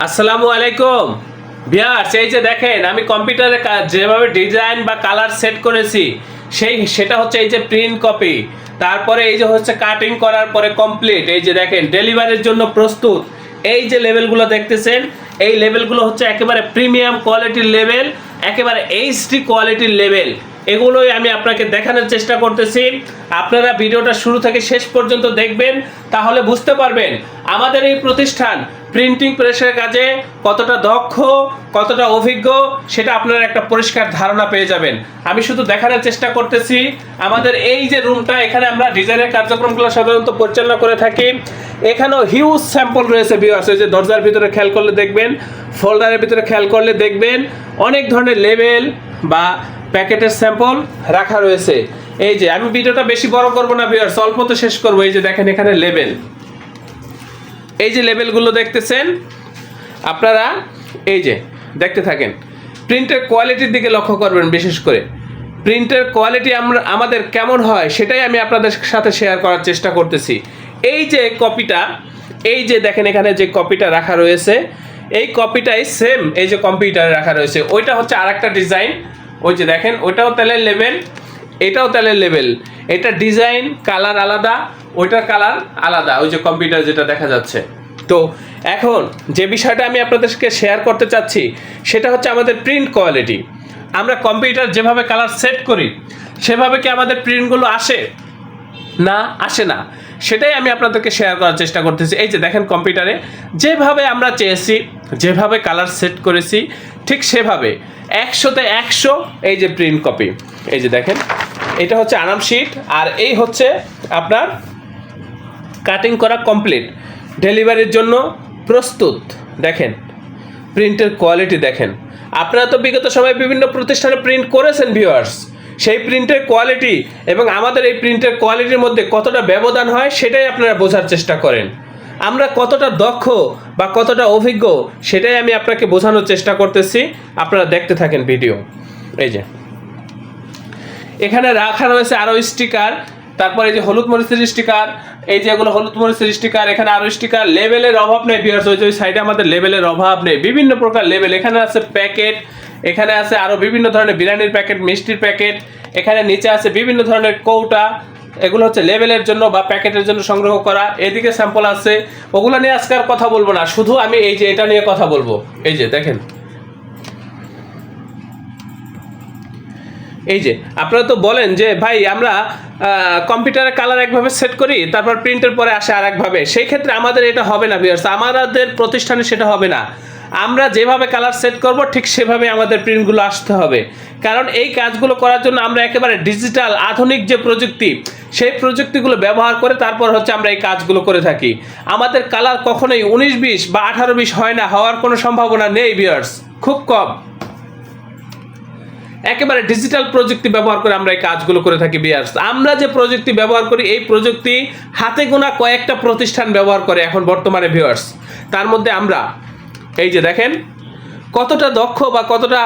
আসসালামু আলাইকুম ভিউয়ার্স, এই যে দেখেন আমি কম্পিউটারে যেভাবে ডিজাইন বা কালার সেট করেছি সেটা হচ্ছে এই যে প্রিন্ট কপি। তারপরে এই যে হচ্ছে কাটিং করার পরে কমপ্লিট। এই যে দেখেন ডেলিভারির জন্য প্রস্তুত। এই যে লেভেলগুলো দেখতেছেন, এই লেভেলগুলো হচ্ছে একেবারে প্রিমিয়াম কোয়ালিটির লেভেল, একেবারে এইচডি কোয়ালিটির লেভেল। এগুলোই আমি আপনাকে দেখানোর চেষ্টা করতেছি। আপনারা ভিডিওটা শুরু থেকে শেষ পর্যন্ত দেখবেন, তাহলে বুঝতে পারবেন আমাদের এই প্রতিষ্ঠান প্রিন্টিং প্রেসের কাজে কতটা দক্ষ, কতটা অভিজ্ঞ, সেটা আপনারা একটা পরিষ্কার ধারণা পেয়ে যাবেন। আমি শুধু দেখানোর চেষ্টা করতেছি আমাদের এই যে রুমটা, এখানে আমরা ডিজাইনের কার্যক্রমগুলো সাধারণত পরিচালনা করে থাকি। এখানেও হিউজ স্যাম্পল রয়েছে ভিউয়ার্স। এই যে দরজার ভিতরে খেয়াল করলে দেখবেন, ফোল্ডারের ভিতরে খেয়াল করলে দেখবেন অনেক ধরনের লেবেল বা প্যাকেটের স্যাম্পল রাখা রয়েছে। এই যে আমি ভিডিওটা বেশি বড় করব না ভিউয়ার্স, অল্পতে শেষ করব। এই যে দেখেন এখানে লেবেল, এই যে লেবেলগুলো দেখতেছেন আপনারা, এই যে দেখতে থাকেন। প্রিন্টের কোয়ালিটির দিকে লক্ষ্য করবেন, বিশেষ করে প্রিন্টের কোয়ালিটি আমাদের কেমন হয় সেটাই আমি আপনাদের সাথে শেয়ার করার চেষ্টা করতেছি। এই যে কপিটা, এই যে দেখেন এখানে যে কপিটা রাখা রয়েছে, এই কপিটাই সেম এই যে কম্পিউটারে রাখা রয়েছে। ওইটা হচ্ছে আরেকটা ডিজাইন। ওই যে দেখেন ওইটাও তেলের লেবেল, এটাও তেলের লেবেল। এটা ডিজাইন কালার আলাদা, ওইটার কালার আলাদা, ওই যে কম্পিউটার যেটা দেখা যাচ্ছে। তো এখন যে বিষয়টা আমি আপনাদেরকে শেয়ার করতে চাচ্ছি সেটা হচ্ছে আমাদের প্রিন্ট কোয়ালিটি। আমরা কম্পিউটার যেভাবে কালার সেট করি সেভাবে কি আমাদের প্রিন্টগুলো আসে? না, আসে না। সেটাই আমি আপনাদেরকে শেয়ার করার চেষ্টা করতেছি। এই যে দেখেন কম্পিউটারে যেভাবে আমরা চেয়েছি, যেভাবে কালার সেট করেছি, ঠিক সেভাবে 100-তে 100 এই যে প্রিন্ট কপি। এই যে দেখেন এটা হচ্ছে আরাম শিট, আর এই হচ্ছে আপনার কাটিং করা কমপ্লিট, ডেলিভারির জন্য প্রস্তুত। দেখেন প্রিন্টের কোয়ালিটি দেখেন। আপনারা তো বিগত সময়ে বিভিন্ন প্রতিষ্ঠানে প্রিন্ট করেছেন ভিউয়ার্স, সেই প্রিন্টের কোয়ালিটি এবং আমাদের এই প্রিন্টের কোয়ালিটির মধ্যে কতটা ব্যবধান হয় সেটাই আপনারা বোঝার চেষ্টা করেন। আমরা কতটা দক্ষ বা কতটা অভিজ্ঞ সেটাই আমি আপনাকে বোঝানোর চেষ্টা করতেছি। আপনারা দেখতে থাকেন ভিডিও। এই যে এখানে রাখা রয়েছে আরও স্টিকার, তারপরে এই যে হলুদ মরিচের স্টিকার, এই যে এগুলো হলুদ মরিচের স্টিকার, এখানে আরও স্টিকার। লেবেলের অভাব নেই ভিউয়ার্স, ওই যে ওই সাইডে আমাদের লেবেলের অভাব নেই, বিভিন্ন প্রকার লেবেল। এখানে আছে প্যাকেট, এখানে আছে আরও বিভিন্ন ধরনের বিরিয়ানির প্যাকেট, মিষ্টির প্যাকেট, এখানে নিচে আছে বিভিন্ন ধরনের কৌটা। এগুলো হচ্ছে লেবেলের জন্য বা প্যাকেটের জন্য সংগ্রহ করা। এদিকে স্যাম্পল আছে, ওগুলো নিয়ে আজকে আর কথা বলবো না, শুধু আমি এই যে এটা নিয়ে কথা বলবো। এই যে দেখেন, এই যে আপনারা তো বলেন যে ভাই আমরা কম্পিউটারে কালার একভাবে সেট করি, তারপর প্রিন্টের পরে আসে আর একভাবে। সেই ক্ষেত্রে আমাদের এটা হবে না ভিউয়ার্স, আমাদের প্রতিষ্ঠানে সেটা হবে না। আমরা যেভাবে কালার সেট করব ঠিক সেভাবে আমাদের প্রিন্টগুলো আসতে হবে। কারণ এই কাজগুলো করার জন্য আমরা একেবারে ডিজিটাল আধুনিক যে প্রযুক্তি, সেই প্রযুক্তিগুলো ব্যবহার করে তারপর হচ্ছে আমরা এই কাজগুলো করে থাকি। আমাদের কালার কখনোই 19-20 বা 18-20 হয় না, হওয়ার কোনো সম্ভাবনা নেই ভিউয়ার্স, খুব কম। একেবারে ডিজিটাল প্রযুক্তি ব্যবহার করে আমরা এই কাজগুলো করে থাকি ভিউয়ার্স। আমরা যে প্রযুক্তি ব্যবহার করি, এই প্রযুক্তি হাতে গোনা কয়েকটা প্রতিষ্ঠান ব্যবহার করে এখন বর্তমানে ভিউয়ার্স। তার মধ্যে আমরা এই যে দেখেন কতটা দক্ষ বা কতটা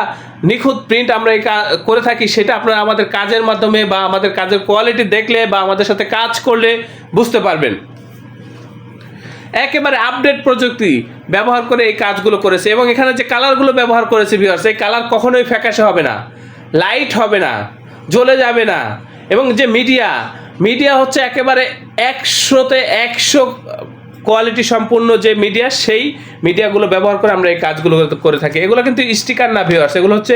নিখুঁত প্রিন্ট আমরা এই করে থাকি, সেটা আপনারা আমাদের কাজের মাধ্যমে বা আমাদের কাজের কোয়ালিটি দেখলে বা আমাদের সাথে কাজ করলে বুঝতে পারবেন। একেবারে আপডেট প্রযুক্তি ব্যবহার করে এই কাজগুলো করেছে। এবং এখানে যে কালারগুলো ব্যবহার করেছে ভিউয়ার্স, এই কালার কখনোই ফ্যাকাশে হবে না, লাইট হবে না, জ্বলে যাবে না। এবং যে মিডিয়া হচ্ছে একেবারে 100-তে 100 কোয়ালিটি সম্পূর্ণ যে মিডিয়া, সেই মিডিয়াগুলো ব্যবহার করে আমরা এই কাজগুলো করে থাকি। এগুলো কিন্তু স্টিকার না ভিউয়ার্স, এগুলো হচ্ছে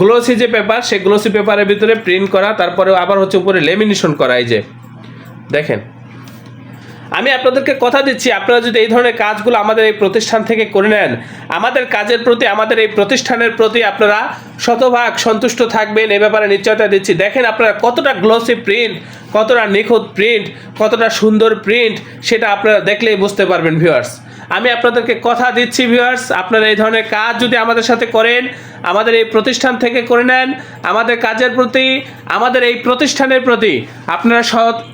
গ্লোসি যে পেপার, সেই গ্লোসি পেপারের ভিতরে প্রিন্ট করা, তারপরে আবার হচ্ছে উপরে লেমিনেশন করা। এই যে দেখেন, আমি আপনাদেরকে কথা দিচ্ছি, আপনারা যদি এই ধরনের কাজগুলো আমাদের এই প্রতিষ্ঠান থেকে করে নেন, আমাদের কাজের প্রতি, আমাদের এই প্রতিষ্ঠানের প্রতি আপনারা শতভাগ সন্তুষ্ট থাকবেন, এ ব্যাপারে নিশ্চয়তা দিচ্ছি। দেখেন আপনারা কতটা গ্লোসি প্রিন্ট, কতটা নিখুঁত প্রিন্ট, কতটা সুন্দর প্রিন্ট, সেটা আপনারা দেখলেই বুঝতে পারবেন ভিউয়ার্স। আমি আপনাদেরকে কথা দিচ্ছি ভিউয়ার্স, আপনারা এই ধরনের কাজ যদি আমাদের সাথে করেন, আমাদের এই প্রতিষ্ঠান থেকে করে নেন। আমাদের কাজের প্রতি, আমাদের এই প্রতিষ্ঠানের প্রতি আপনারা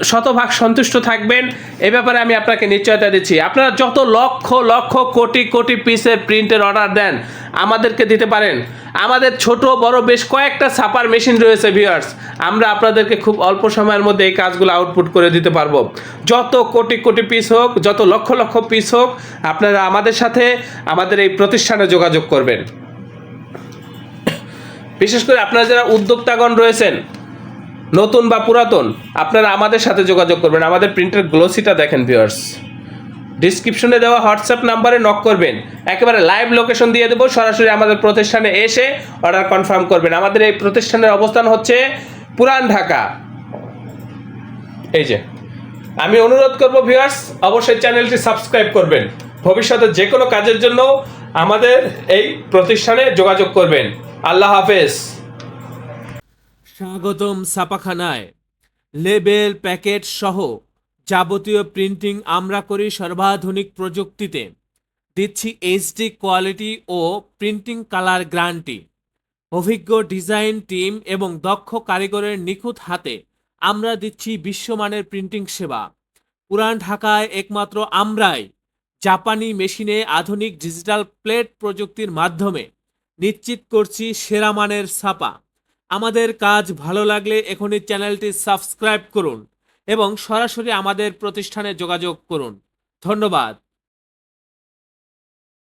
শতভাগ সন্তুষ্ট থাকবেন, এ ব্যাপারে আমি আপনাকে নিশ্চয়তা দিচ্ছি। আপনারা যত লক্ষ লক্ষ কোটি কোটি পিসের প্রিন্টের অর্ডার দেন আমাদেরকে দিতে পারেন। আমাদের ছোট বড় বেশ কয়েকটা ছাপার মেশিন রয়েছে ভিউয়ার্স, আমরা আপনাদেরকে খুব অল্প সময়ের মধ্যে এই কাজগুলো আউটপুট করে দিতে পারবো। যত কোটি কোটি পিস হোক, যত লক্ষ লক্ষ পিস হোক, আপনারা আমাদের সাথে আমাদের এই প্রতিষ্ঠানে যোগাযোগ করবেন। বিশেষ করে আপনারা যারা উদ্যোক্তাগণ রয়েছেন, নতুন বা পুরাতন, আপনারা আমাদের সাথে যোগাযোগ করবেন। আমাদের প্রিন্টের গ্লোসিটা দেখেন ভিউয়ার্স, ডিসক্রিপশনে দেওয়া হোয়াটসঅ্যাপ নাম্বারে নক করবেন, একেবারে লাইভ লোকেশন দিয়ে দেবো, সরাসরি আমাদের প্রতিষ্ঠানে এসে অর্ডার কনফার্ম করবেন। আমাদের এই প্রতিষ্ঠানের অবস্থান হচ্ছে পুরান ঢাকা। এই যে আমি অনুরোধ করব ভিউয়ার্স, অবশ্যই চ্যানেলটি সাবস্ক্রাইব করবেন। ভবিষ্যতে যে কোনো কাজের জন্য আমাদের এই প্রতিষ্ঠানে যোগাযোগ করবেন। আল্লাহ হাফেজ। স্বাগতম ছাপাখানায়। লেবেল, প্যাকেট সহ যাবতীয় প্রিন্টিং আমরা করি সর্বাধুনিক প্রযুক্তিতে। দিচ্ছি এইচডি কোয়ালিটি ও প্রিন্টিং কালার গ্যারান্টি। অভিজ্ঞ ডিজাইন টিম এবং দক্ষ কারিগরের নিখুঁত হাতে আমরা দিচ্ছি বিশ্বমানের প্রিন্টিং সেবা। পুরান ঢাকায় একমাত্র আমরাই জাপানি মেশিনে আধুনিক ডিজিটাল প্লেট প্রযুক্তির মাধ্যমে নিশ্চিত করছি সেরা মানের ছাপা। আমাদের কাজ ভালো লাগলে এখনই চ্যানেলটি সাবস্ক্রাইব করুন এবং সরাসরি আমাদের প্রতিষ্ঠানে যোগাযোগ করুন। ধন্যবাদ।